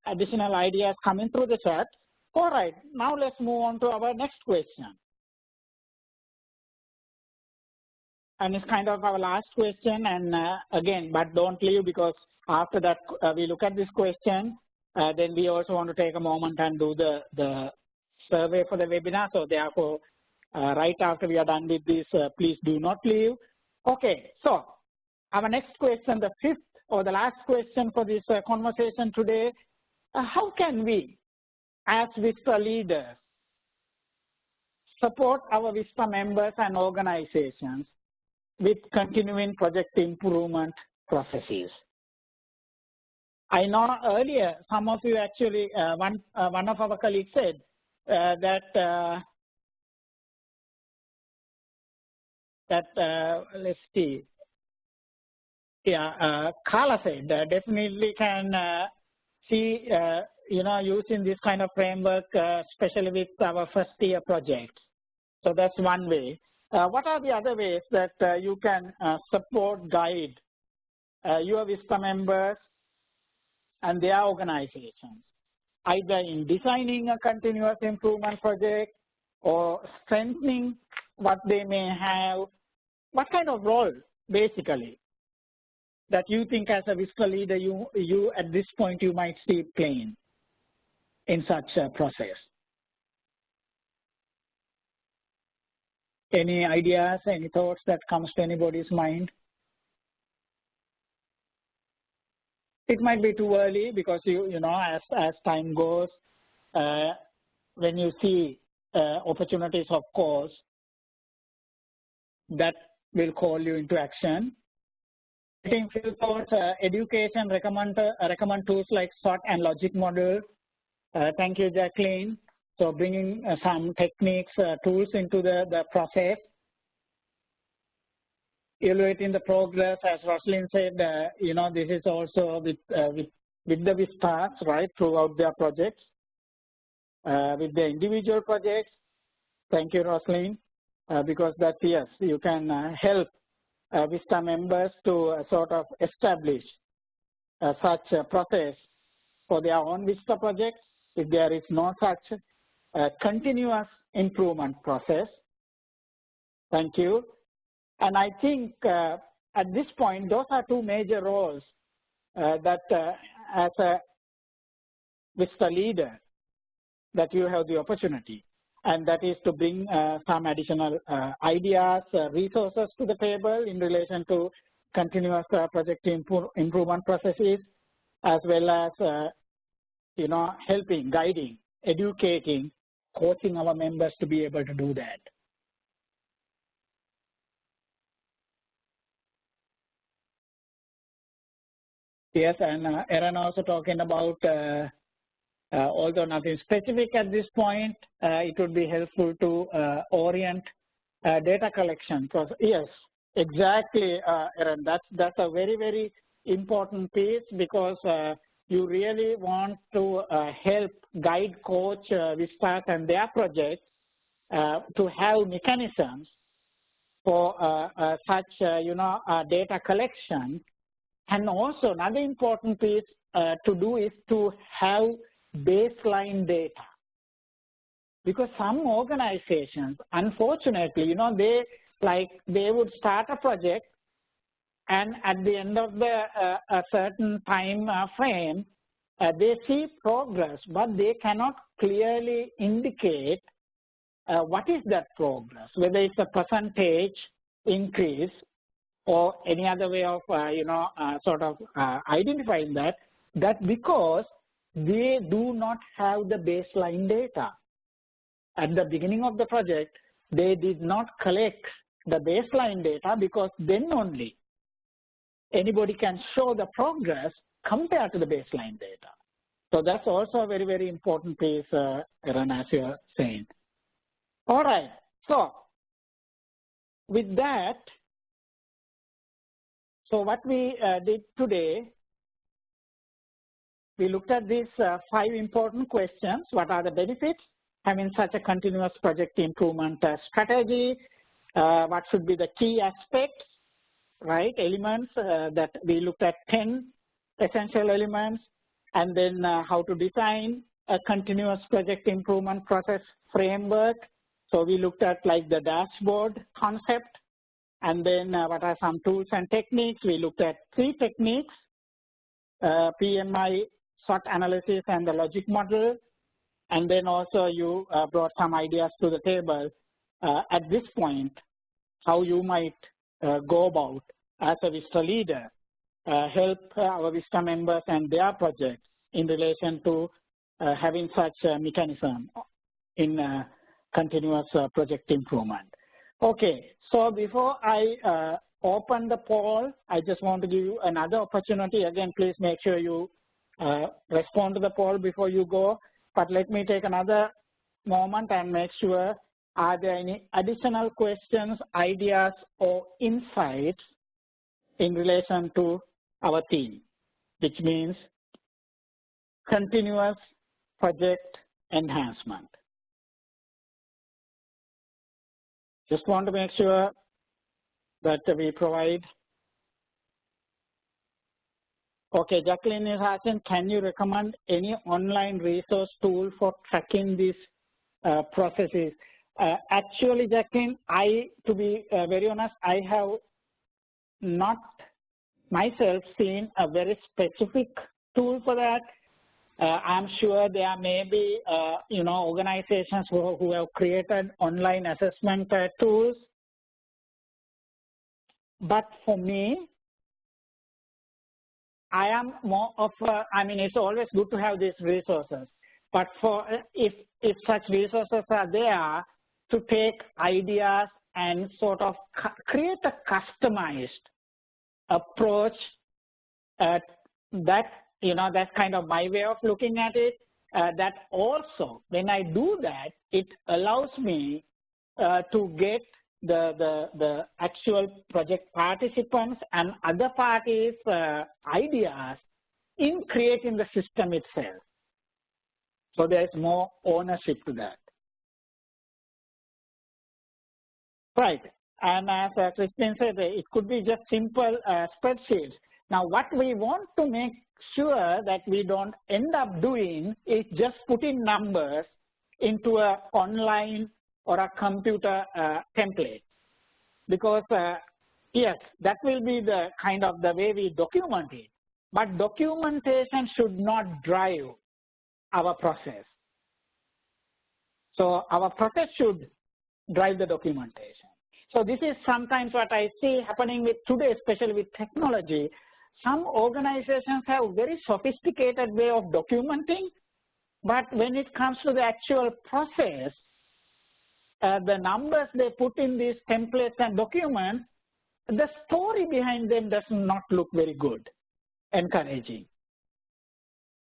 additional ideas coming through the chat. All right, now let's move on to our next question. And it's kind of our last question, and again, but don't leave, because after that we look at this question, then we also want to take a moment and do the survey for the webinar. So therefore, right after we are done with this, please do not leave. Okay, so our next question, the fifth or the last question for this conversation today, how can we, as VISTA leaders, support our VISTA members and organizations with continuing project improvement processes? I know earlier some of you actually, one of our colleagues said that let's see, yeah, Carla said definitely can see, using this kind of framework, especially with our first year projects. So that's one way. What are the other ways that you can support, guide your VISTA members and their organizations, either in designing a continuous improvement project or strengthening what they may have? What kind of role, basically, that you think as a VISTA leader you at this point you might see playing in such a process? Any ideas, any thoughts that comes to anybody's mind? It might be too early, because you know, as time goes, when you see opportunities, of course, that will call you into action. I think few thoughts, education recommend tools like SWOT and logic model. Thank you, Jacqueline. So bringing some techniques, tools into the process. Evaluating the progress, as Roslyn said, this is also with the VISTAs, right, throughout their projects, with the individual projects. Thank you, Roslyn, because that, yes, you can help VISTA members to sort of establish such a process for their own VISTA projects, if there is no such continuous improvement process. Thank you. And I think at this point, those are two major roles that as a VISTA leader that you have the opportunity, and that is to bring some additional ideas, resources to the table in relation to continuous project improvement processes, as well as helping, guiding, educating, coaching our members to be able to do that. Yes, and Erin also talking about, although nothing specific at this point, it would be helpful to orient data collection process. Yes, exactly, Erin. That's a very, very important piece, because you really want to help guide, coach VISTAs and their projects to have mechanisms for such data collection. And also another important piece to do is to have baseline data, because some organizations, unfortunately, they would start a project, and at the end of the a certain time frame, they see progress, but they cannot clearly indicate what is that progress, whether it's a percentage increase or any other way of identifying that. That's because they do not have the baseline data. At the beginning of the project, they did not collect the baseline data, because then only anybody can show the progress compared to the baseline data. So that's also a very, very important piece, Aaron, as you're saying. All right, so with that, so what we did today, we looked at these 5 important questions. What are the benefits having such a continuous project improvement strategy? What should be the key aspects, right, elements that we looked at 10 essential elements, and then how to design a continuous project improvement process framework. So we looked at like the dashboard concept, and then what are some tools and techniques. We looked at 3 techniques, PMI, SWOT analysis, and the logic model. And then also you brought some ideas to the table at this point, how you might go about as a VISTA leader, help our VISTA members and their projects in relation to having such a mechanism in continuous project improvement. Okay, so before I open the poll, I just want to give you another opportunity. Again, please make sure you respond to the poll before you go. But let me take another moment and make sure, are there any additional questions, ideas, or insights in relation to our theme, which means continuous project enhancement. Just want to make sure that we provide. Okay, Jacqueline is asking, can you recommend any online resource tool for tracking these processes? Actually, Jacqueline, to be very honest, I have not myself seen a very specific tool for that. I'm sure there may be, organizations who have created online assessment tools. But for me, I am more of it's always good to have these resources. But for if such resources are there, to take ideas and sort of create a customized approach, that's kind of my way of looking at it. That also, when I do that, it allows me to get the actual project participants and other parties' ideas in creating the system itself. So there's more ownership to that. Right, and as Christine said, it could be just simple spreadsheets. Now, what we want to make sure that we don't end up doing is just putting numbers into an online or a computer template, because yes, that will be the kind of the way we document it, but documentation should not drive our process. So our process should drive the documentation. So this is sometimes what I see happening with today, especially with technology. Some organizations have very sophisticated way of documenting, but when it comes to the actual process, the numbers they put in these templates and documents, the story behind them does not look very good, encouraging,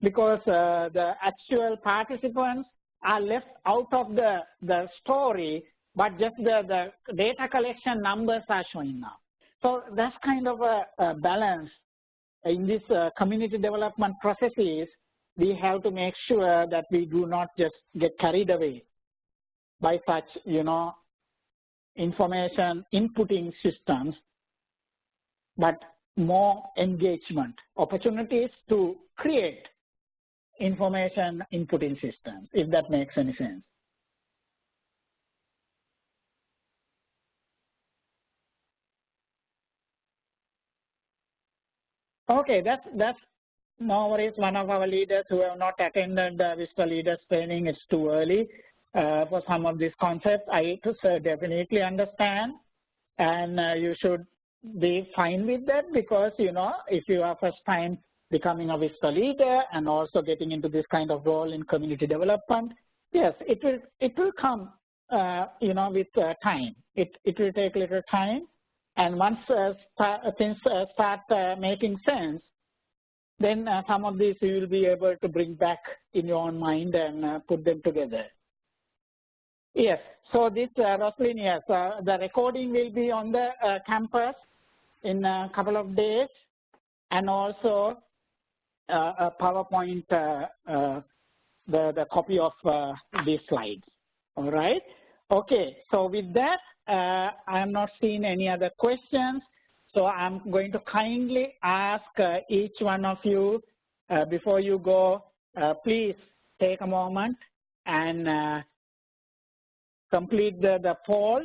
because the actual participants are left out of the story, but just the data collection numbers are showing now. So that's kind of a balance in this community development processes. We have to make sure that we do not just get carried away by such, information inputting systems, but more engagement opportunities to create information inputting systems, if that makes any sense. Okay, that's no worries. One of our leaders who have not attended the VISTA Leaders Training, it's too early for some of these concepts. I definitely understand, and you should be fine with that, because, if you are first time becoming a VISTA leader and also getting into this kind of role in community development, yes, it will come, with time. It will take a little time. And once things start making sense, then some of these you will be able to bring back in your own mind and put them together. Yes, so this, Roslyn, yes, the recording will be on the campus in a couple of days, and also a PowerPoint, the copy of these slides. All right. Okay. So with that, I am not seeing any other questions. So I'm going to kindly ask each one of you before you go, please take a moment and complete the poll.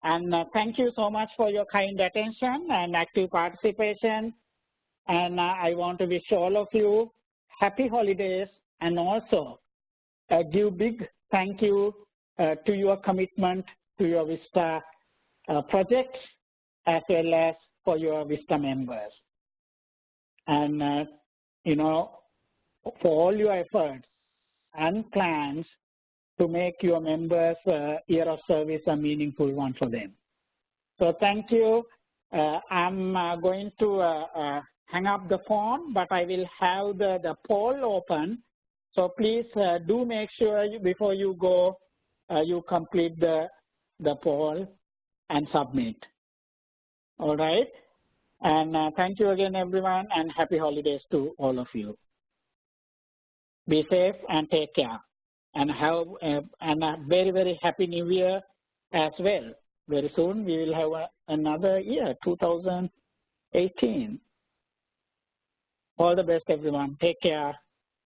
And thank you so much for your kind attention and active participation. And I want to wish all of you happy holidays, and also give big thank you to your commitment to your VISTA projects, as well as for your VISTA members. And, you know, for all your efforts and plans to make your members' year of service a meaningful one for them. So thank you. I'm going to hang up the phone, but I will have the poll open. So please do make sure before you go, you complete the poll and submit. All right. And thank you again, everyone, and happy holidays to all of you. Be safe and take care, and have a very, very happy New Year as well. Very soon we will have another year, 2018. All the best, everyone. Take care.